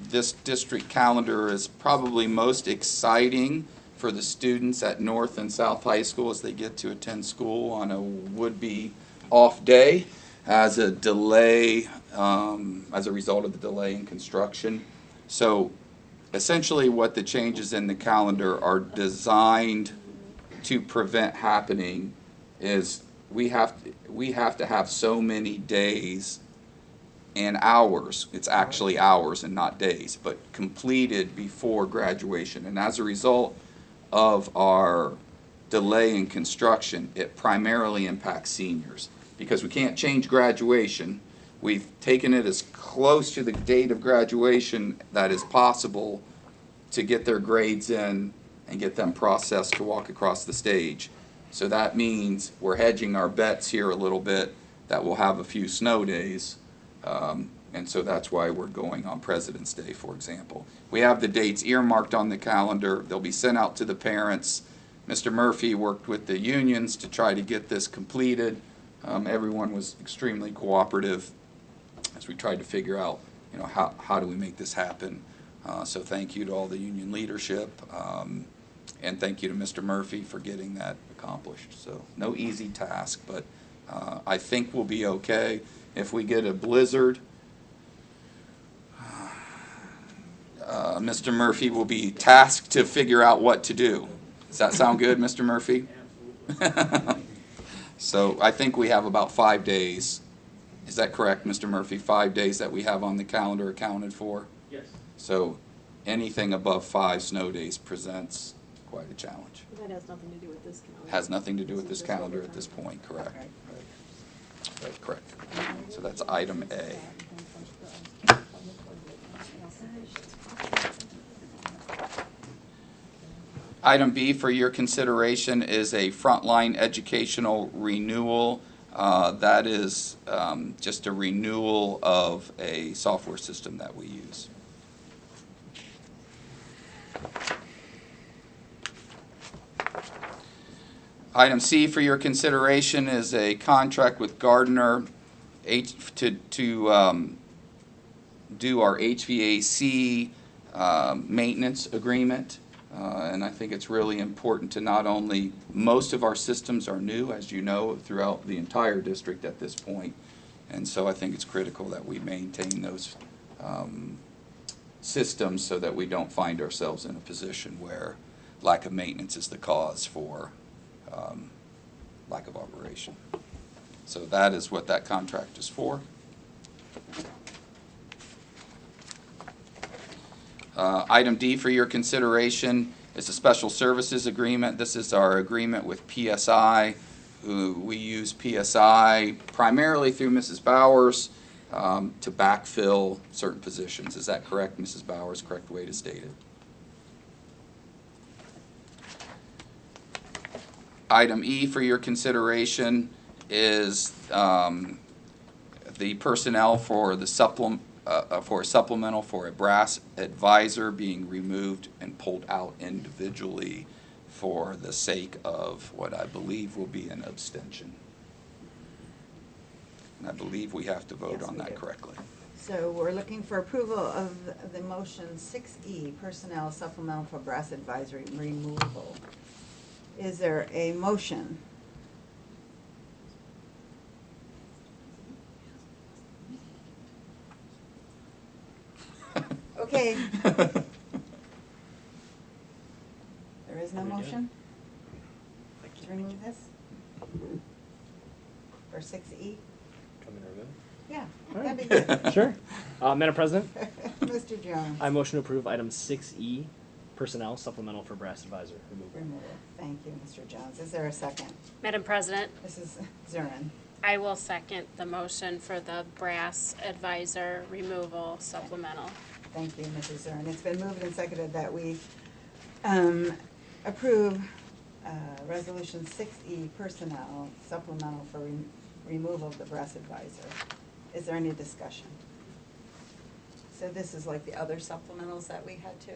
This district calendar is probably most exciting for the students at North and South High School as they get to attend school on a would-be off day as a delay, as a result of the delay in construction. So essentially what the changes in the calendar are designed to prevent happening is we have to have so many days and hours, it's actually hours and not days, but completed before graduation. And as a result of our delay in construction, it primarily impacts seniors because we can't change graduation. We've taken it as close to the date of graduation that is possible to get their grades in and get them processed to walk across the stage. So that means we're hedging our bets here a little bit that we'll have a few snow days. And so that's why we're going on President's Day, for example. We have the dates earmarked on the calendar. They'll be sent out to the parents. Mr. Murphy worked with the unions to try to get this completed. Everyone was extremely cooperative as we tried to figure out, you know, how do we make this happen. So thank you to all the union leadership. And thank you to Mr. Murphy for getting that accomplished. So no easy task, but I think we'll be okay. If we get a blizzard, Mr. Murphy will be tasked to figure out what to do. Does that sound good, Mr. Murphy? So I think we have about 5 days. Is that correct, Mr. Murphy? 5 days that we have on the calendar accounted for? Yes. So anything above 5 snow days presents quite a challenge. That has nothing to do with this calendar. Has nothing to do with this calendar at this point, correct? Right, correct. So that's item A. Item B for your consideration is a frontline educational renewal. That is just a renewal of a software system that we use. Item C for your consideration is a contract with Gardner to do our HVAC maintenance agreement. And I think it's really important to not only, most of our systems are new, as you know, throughout the entire district at this point. And so I think it's critical that we maintain those systems so that we don't find ourselves in a position where lack of maintenance is the cause for lack of operation. So that is what that contract is for. Item D for your consideration is a special services agreement. This is our agreement with PSI. We use PSI primarily through Mrs. Bowers to backfill certain positions. Is that correct, Mrs. Bowers? Correct way to state it. Item E for your consideration is the personnel for the supplemental for a brass advisor being removed and pulled out individually for the sake of what I believe will be an abstention. And I believe we have to vote Yes, on we that do. correctly. So we're looking for approval of the motion 6E, personnel supplemental for brass advisory removal. Is there a motion? Okay. There is no motion to remove this? For 6E? Come in remove. Yeah, All that'd be right. good. Sure. Madam President, Mr. Jones. I motion to approve item 6E, personnel supplemental for brass advisor removal. Removal. Thank you, Mr. Jones. Is there a second? Madam President, Mrs. Zurin. I will second the motion for the brass advisor removal supplemental. Thank you, Mrs. Zurin. It's been moved and seconded that we approve Resolution 6E, personnel supplemental for removal of the breast advisor. Is there any discussion? So this is like the other supplementals that we had to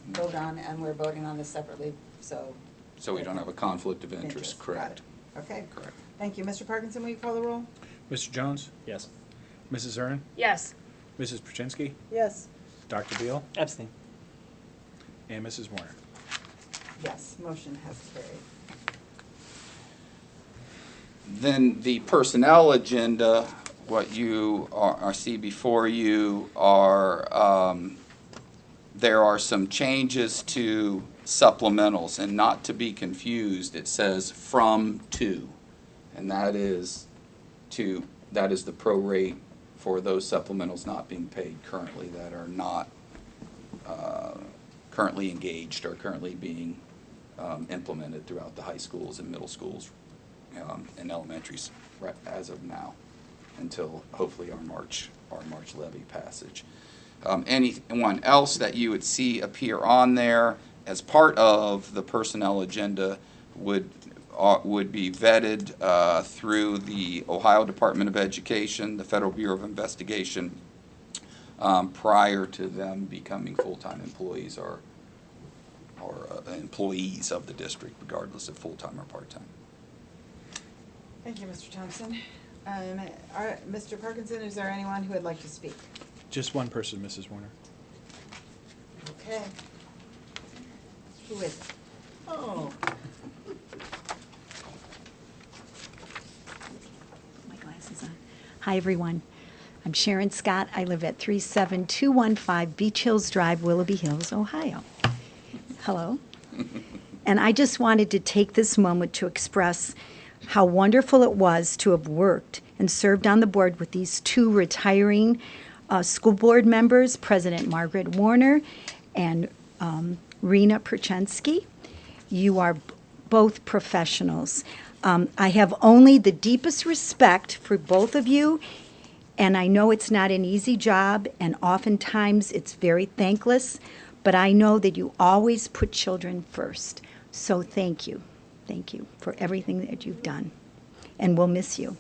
vote on, and we're voting on this separately, so. So we don't have a conflict of interest, Got correct? it. Okay. Correct. Thank you. Mr. Parkinson, will you call the roll? Mr. Jones? Yes. Mrs. Zern? Yes. Mrs. Pruczynski? Yes. Dr. Beal? Abstain. And Mrs. Warner? Yes, motion has carried. Then the personnel agenda, what you see before you are, there are some changes to supplementals, and not to be confused, it says from to, and that is the prorate for those supplementals not being paid currently, that are not currently engaged or currently being implemented throughout the high schools and middle schools and elementaries right as of now, until hopefully our March levy passage. Anyone else that you would see appear on there as part of the personnel agenda would be vetted through the Ohio Department of Education, the Federal Bureau of Investigation, prior to them becoming full-time employees or employees of the district, regardless of full-time or part-time. Thank you, Mr. Thompson. Mr. Parkinson, is there anyone who would like to speak? Just one person, Mrs. Warner. Okay. Who is it? Oh. My glasses on. Hi, everyone. I'm Sharon Scott. I live at 37215 Beach Hills Drive, Willoughby Hills, Ohio. Hello. And I just wanted to take this moment to express how wonderful it was to have worked and served on the board with these two retiring school board members, President Margaret Warner and Rena Pruczynski. You are both professionals. I have only the deepest respect for both of you, and I know it's not an easy job, and oftentimes it's very thankless, but I know that you always put children first. So thank you. Thank you for everything that you've done. And we'll miss you.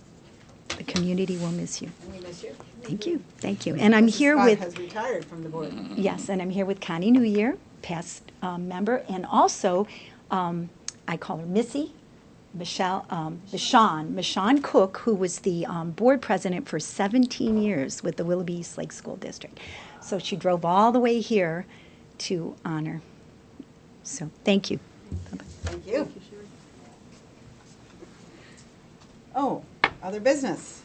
The community will miss you. And we miss you. Thank you. Thank you. And I'm Mrs. here Scott with... has retired from the board. Yes, and I'm here with Connie New Year, past member, and also, I call her Missy, Michonne Cook, who was the board president for 17 years with the Willoughby East Lake School District. So she drove all the way here to honor. So thank you. Bye-bye. Thank you. Oh, other business.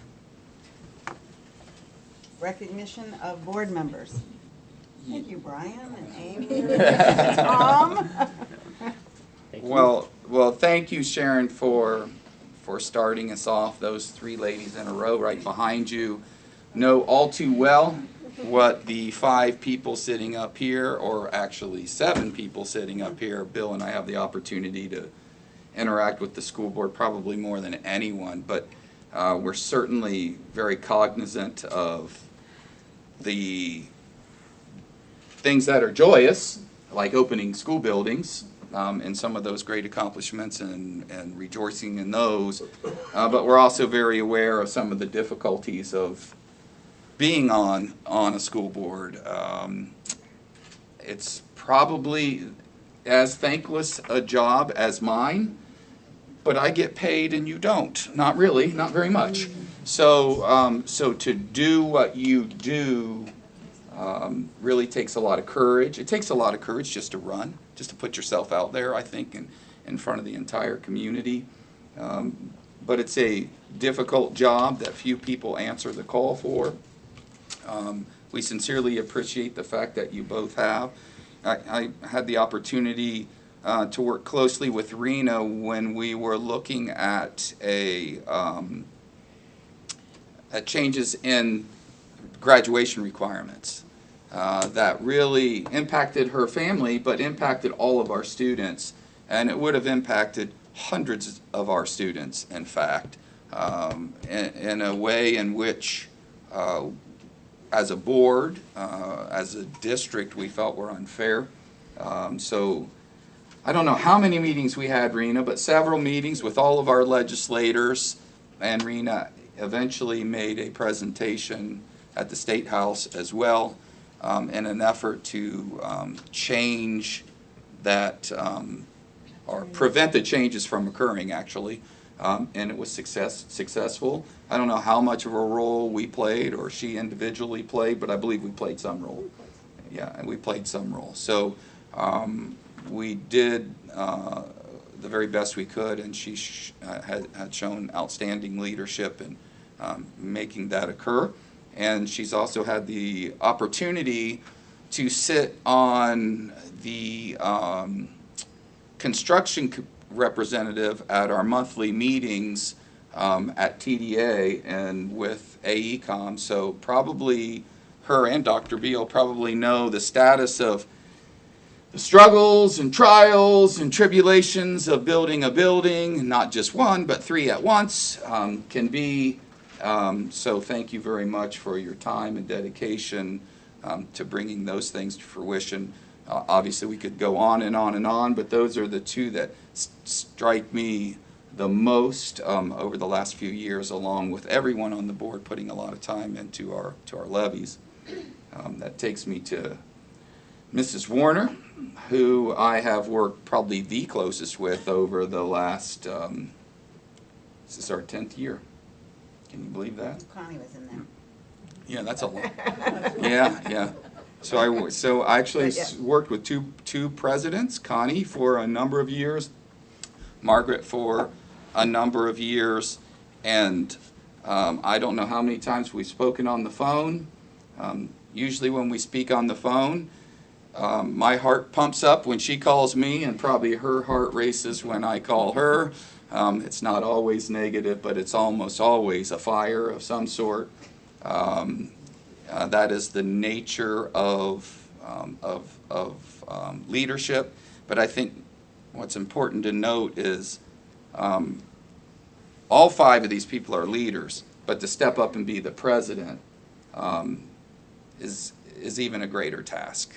Recognition of board members. Thank you, Brian and Amy and Tom. Well, thank you, Sharon, for starting us off. Those three ladies in a row right behind you know all too well what the 5 people sitting up here, or actually 7 people sitting up here, Bill and I have the opportunity to interact with the school board probably more than anyone, but we're certainly very cognizant of the things that are joyous, like opening school buildings, and some of those great accomplishments and rejoicing in those, but we're also very aware of some of the difficulties of being on a school board. It's probably as thankless a job as mine, but I get paid and you don't. Not really, not very much. So to do what you do really takes a lot of courage. It takes a lot of courage just to run, just to put yourself out there, I think, in front of the entire community. But it's a difficult job that few people answer the call for. We sincerely appreciate the fact that you both have. I had the opportunity to work closely with Rena when we were looking at changes in graduation requirements that really impacted her family, but impacted all of our students, and it would have impacted hundreds of our students, in fact, in a way in which as a board, as a district, we felt were unfair. So I don't know how many meetings we had, Rena, but several meetings with all of our legislators, and Rena eventually made a presentation at the State House as well, in an effort to change that, or prevent the changes from occurring, actually. And it was successful. I don't know how much of a role we played or she individually played, but I believe we played some role. Yeah, and we played some role. So we did the very best we could, and she had shown outstanding leadership in making that occur. And she's also had the opportunity to sit on the construction representative at our monthly meetings at TDA and with AECOM. So probably her and Dr. Beal probably know the status of the struggles and trials and tribulations of building a building, not just one, but three at once, can be. So thank you very much for your time and dedication to bringing those things to fruition. Obviously, we could go on and on and on, but those are the two that strike me the most over the last few years, along with everyone on the board putting a lot of time into our levies. That takes me to Mrs. Warner, who I have worked probably the closest with over the last, this is our 10th year. Can you believe that? Connie was in there. Yeah, that's a lot. Yeah. So I actually worked with two presidents, Connie for a number of years, Margaret for a number of years, and I don't know how many times we've spoken on the phone. Usually when we speak on the phone, my heart pumps up when she calls me, and probably her heart races when I call her. It's not always negative, but it's almost always a fire of some sort. That is the nature of leadership. But I think what's important to note is all five of these people are leaders, but to step up and be the president is even a greater task.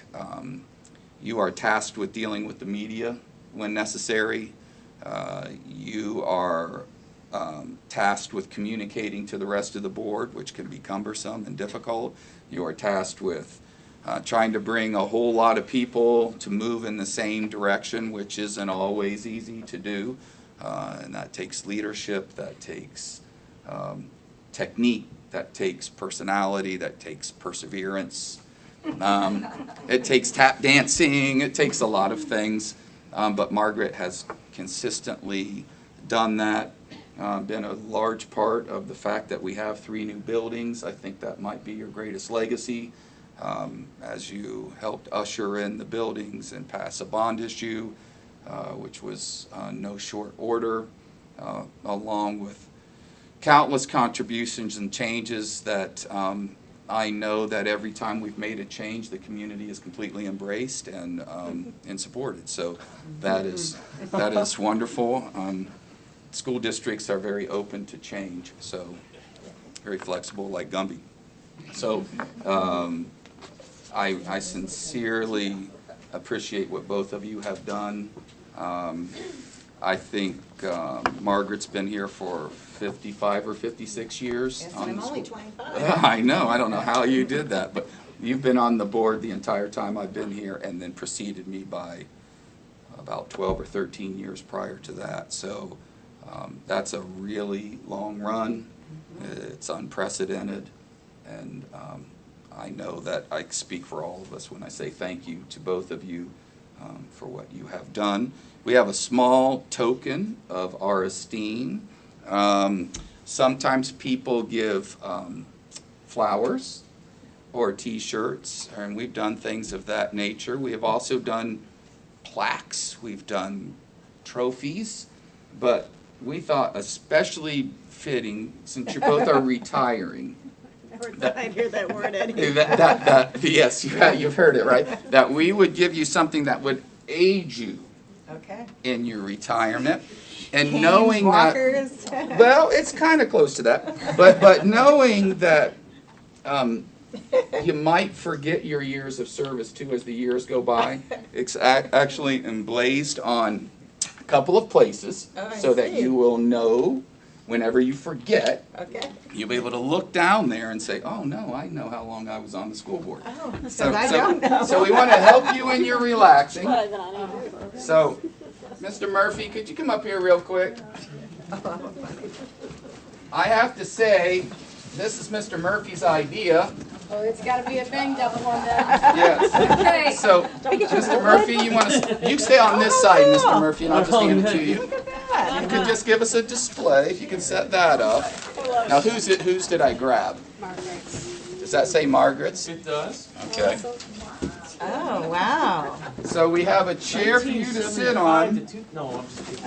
You are tasked with dealing with the media when necessary. You are tasked with communicating to the rest of the board, which can be cumbersome and difficult. You are tasked with trying to bring a whole lot of people to move in the same direction, which isn't always easy to do. And that takes leadership, that takes technique, that takes personality, that takes perseverance. It takes tap dancing, it takes a lot of things. But Margaret has consistently done that, been a large part of the fact that we have 3 new buildings. I think that might be your greatest legacy, as you helped usher in the buildings and pass a bond issue, which was no short order, along with countless contributions and changes that I know that every time we've made a change, the community is completely embraced and supported. So that is wonderful. School districts are very open to change, so very flexible, like Gumby. So I sincerely appreciate what both of you have done. I think Margaret's been here for 55 or 56 years. Yes, and I'm only 25. I know. I don't know how you did that, but you've been on the board the entire time I've been here, and then preceded me by about 12 or 13 years prior to that. So that's a really long run. It's unprecedented, and I know that I speak for all of us when I say thank you to both of you for what you have done. We have a small token of our esteem. Sometimes people give flowers or t-shirts, and we've done things of that nature. We have also done plaques, we've done trophies, but we thought especially fitting, since you both are retiring. Never thought I'd hear that word, Eddie. Yes, you've heard it, right? That we would give you something that would aid you in your retirement. And Canes, knowing walkers. that, well, it's kind of close to that, but knowing that You might forget your years of service too as the years go by. It's actually emblazed on a couple of places so that you will know whenever you forget. Okay. You'll be able to look down there and say, oh no, I know how long I was on the school board. Oh, because I don't know. So we want to help you in your relaxing. I've been on it. So, Mr. Murphy, could you come up here real quick? I have to say, this is Mr. Murphy's idea. Oh, it's gotta be a banged up one then. Yes. Okay. So, Mr. Murphy, you stay on this side, Mr. Murphy, and I'll just hand it to you. Look at that. You can just give us a display, if you can set that up. Now, whose did I grab? Does that say Margaret's? It does. Okay. Oh, wow. So we have a chair for you to sit on, No, I'm just kidding.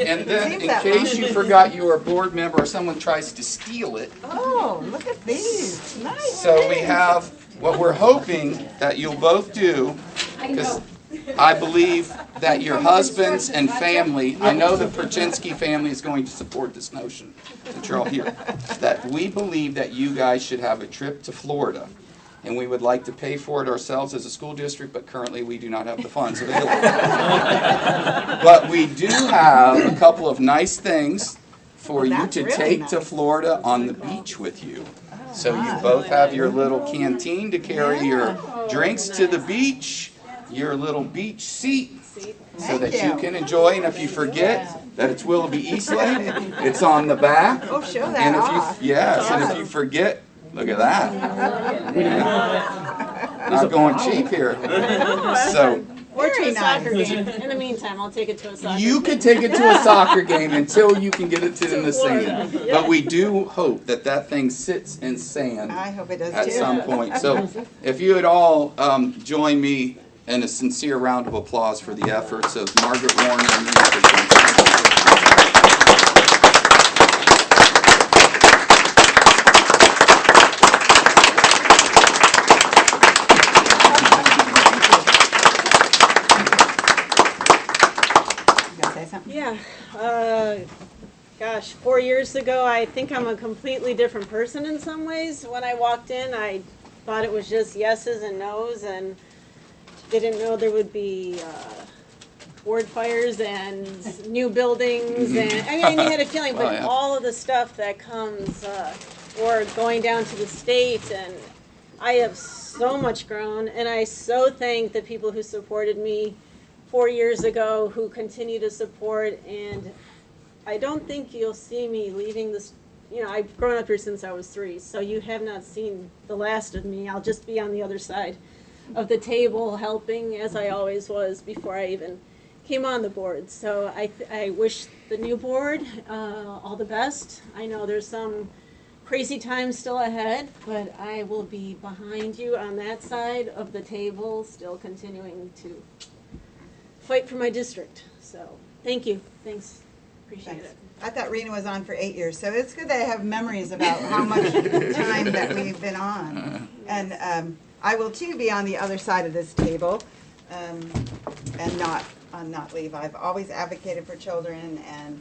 and then Seems in that case long. you forgot you were a board member or someone tries to steal it, Oh, look at these. Nice. so we have what we're hoping that you'll both do, because I believe that your husbands and family, I know the Perchinsky family is going to support this notion, that you're all here, that we believe that you guys should have a trip to Florida. And we would like to pay for it ourselves as a school district, but currently we do not have the funds available. But we do have a couple of nice things for you that's to really take nice. to Florida on the beach with you. So you both have your little canteen to carry your drinks to the beach, your little beach seat, so that you can enjoy. And if you forget that it's Willoughby Eastlake, it's on the back. Oh, show And that if off. you, yes, and if you forget, look at that. Not going cheap here. So Or to Very a soccer nice. game. In the meantime, I'll take it to a soccer game. you could take it to a soccer game until you can get it to in the sand. But we do hope that that thing sits in sand I hope it does at too. some point. So if you would all join me in a sincere round of applause for the efforts of Margaret Warren and Mr. Johnson. You gonna say something? Yeah. Gosh, 4 years ago, I think I'm a completely different person in some ways. When I walked in, I thought it was just yeses and nos, and didn't know there would be ward fires and new buildings, and I mean, you had a feeling, but Oh, yeah. all of the stuff that comes, or going down to the state, and I have so much grown, and I so thank the people who supported me 4 years ago, who continue to support, and I don't think you'll see me leaving this. You know, I've grown up here since I was 3, so you have not seen the last of me. I'll just be on the other side of the table helping, as I always was before I even came on the board. So I wish the new board all the best. I know there's some crazy times still ahead, but I will be behind you on that side of the table, still continuing to fight for my district. So thank you. Thanks. Appreciate Thanks. it. I thought Rena was on for 8 years, so it's good that I have memories about how much time that we've been on. And I will too be on the other side of this table, and not leave. I've always advocated for children, and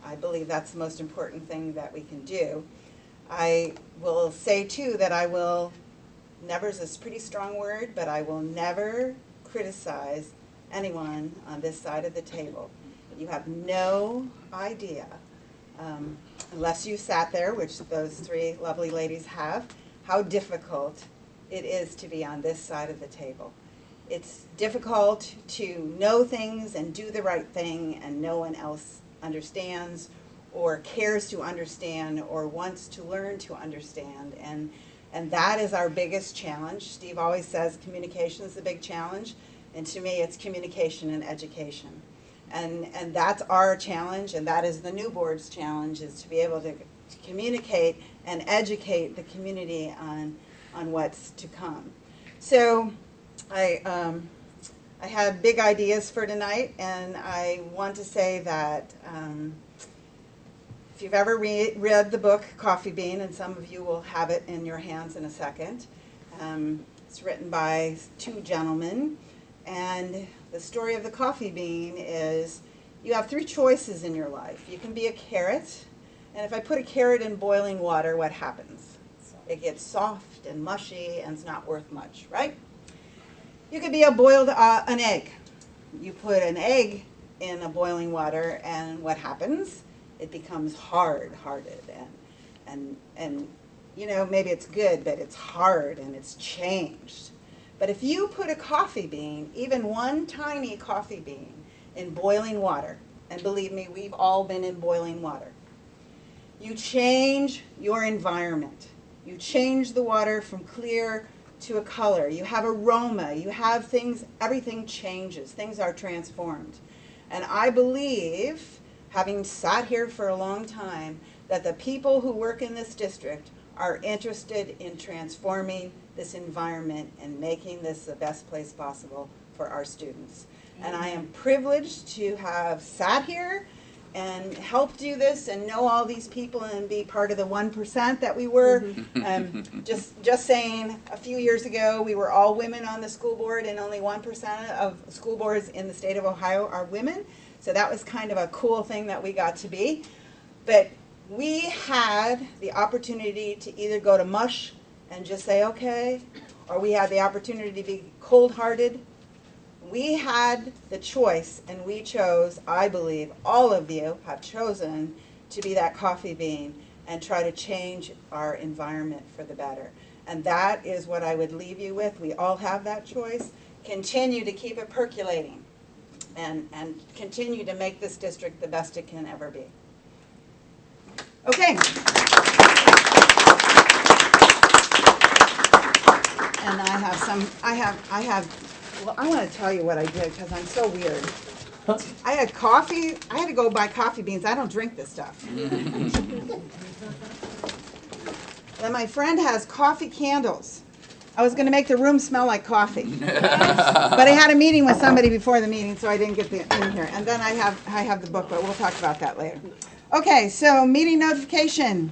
I believe that's the most important thing that we can do. I will say too that I will never is a pretty strong word, but I will never criticize anyone on this side of the table. You have no idea, unless you sat there, which those 3 lovely ladies have, how difficult it is to be on this side of the table. It's difficult to know things and do the right thing, and no one else understands or cares to understand or wants to learn to understand. And that is our biggest challenge. Steve always says communication is the big challenge, and to me it's communication and education. And that's our challenge, and that is the new board's challenge, is to be able to communicate and educate the community on what's to come. So I had big ideas for tonight, and I want to say that if you've ever read the book Coffee Bean, and some of you will have it in your hands in a second, it's written by 2 gentlemen, and the story of the coffee bean is you have 3 choices in your life. You can be a carrot, and if I put a carrot in boiling water, what happens? It gets soft and mushy and it's not worth much, right? You could be a boiled an egg. You put an egg in a boiling water, and what happens? It becomes hard-hearted, and you know, maybe it's good, but it's hard and it's changed. But if you put a coffee bean, even one tiny coffee bean, in boiling water, and believe me, we've all been in boiling water, you change your environment. You change the water from clear to a color. You have aroma. You have things, everything changes. Things are transformed. And I believe, having sat here for a long time, that the people who work in this district are interested in transforming this environment and making this the best place possible for our students. And I am privileged to have sat here and helped do this and know all these people and be part of the 1% that we were. Just saying, a few years ago, we were all women on the school board, and only 1% of school boards in the state of Ohio are women. So that was kind of a cool thing that we got to be. But we had the opportunity to either go to mush and just say, okay, or we had the opportunity to be cold-hearted. We had the choice, and we chose, I believe, all of you have chosen to be that coffee bean and try to change our environment for the better. And that is what I would leave you with. We all have that choice. Continue to keep it percolating and continue to make this district the best it can ever be. Okay. And well, I want to tell you what I did because I'm so weird. I had coffee. I had to go buy coffee beans. I don't drink this stuff. Then my friend has coffee candles. I was going to make the room smell like coffee. But I had a meeting with somebody before the meeting, so I didn't get in here. And then I have the book, but we'll talk about that later. Okay, so meeting notification.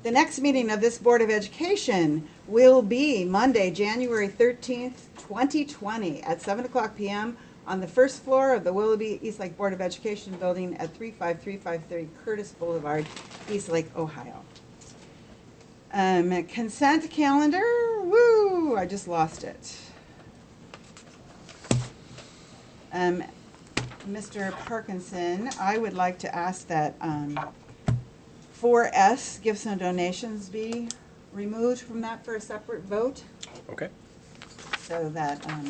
The next meeting of this Board of Education will be Monday, January 13th, 2020 at 7:00 p.m. on the first floor of the Willoughby Eastlake Board of Education building at 35330 Curtis Boulevard, Eastlake, Ohio. Consent calendar, woo, I just lost it. Mr. Parkinson, I would like to ask that 4S, gifts and donations, be removed from that for a separate vote, Okay. so that I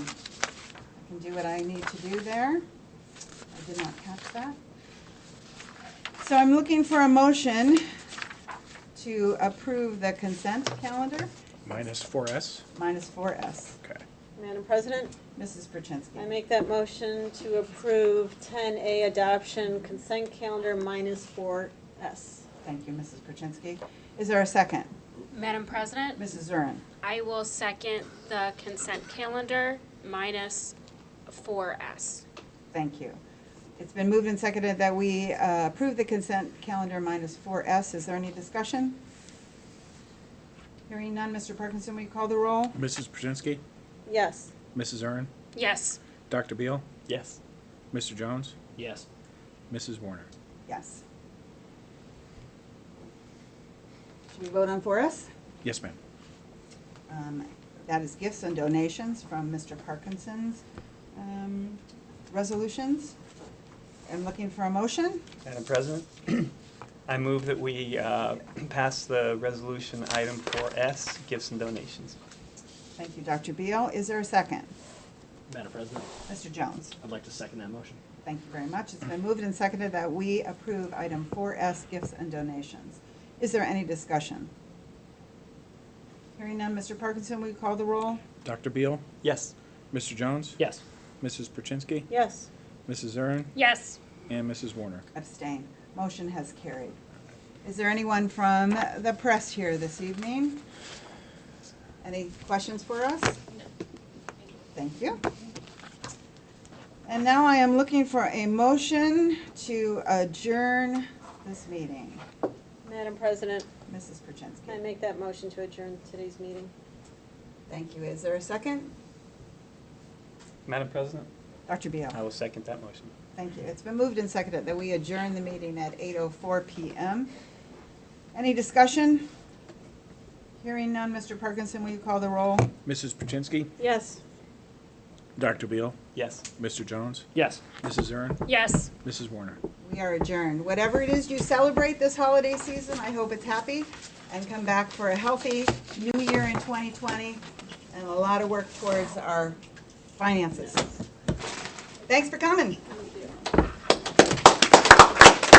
can do what I need to do there. I did not catch that. So I'm looking for a motion to approve the consent calendar, Minus 4S. minus 4S. Okay. Madam President, Mrs. Perchinsky. I make that motion to approve 10A adoption consent calendar minus 4S. Thank you, Mrs. Perchinsky. Is there a second? Madam President, Mrs. Zurin. I will second the consent calendar minus 4S. Thank you. It's been moved and seconded that we approve the consent calendar minus 4S. Is there any discussion? Hearing none, Mr. Parkinson, will you call the roll? Mrs. Brzezinski, Yes. Mrs. Earn, Yes. Dr. Beal, Yes. Mr. Jones, Yes. Mrs. Warner. Yes. Should we vote on 4S? Yes, ma'am. That is gifts and donations from Mr. Parkinson's resolutions. I'm looking for a motion. Madam President, I move that we pass the resolution item 4S, gifts and donations. Thank you, Dr. Beal. Is there a second? Madam President, Mr. Jones. I'd like to second that motion. Thank you very much. It's been moved and seconded that we approve item 4S, gifts and donations. Is there any discussion? Hearing none, Mr. Parkinson, will you call the roll? Dr. Beal, Yes. Mr. Jones, Yes. Mrs. Perchinsky, Yes. Mrs. Earn, Yes. and Mrs. Warner. Abstain. Motion has carried. Is there anyone from the press here this evening? Any questions for us? Thank you. And now I am looking for a motion to adjourn this meeting. Madam President, Mrs. I Perchinsky. make that motion to adjourn today's meeting. Thank you. Is there a second? Madam President, Dr. Beal. I will second that motion. Thank you. It's been moved and seconded that we adjourn the meeting at 8:04 p.m. Any discussion? Hearing none, Mr. Parkinson, will you call the roll? Mrs. Paczynski, Yes. Dr. Beal, Yes. Mr. Jones, Yes. Mrs. Zern, Yes. Mrs. Warner. We are adjourned. Whatever it is you celebrate this holiday season, I hope it's happy, and come back for a healthy new year in 2020 and a lot of work towards our finances. Thanks for coming.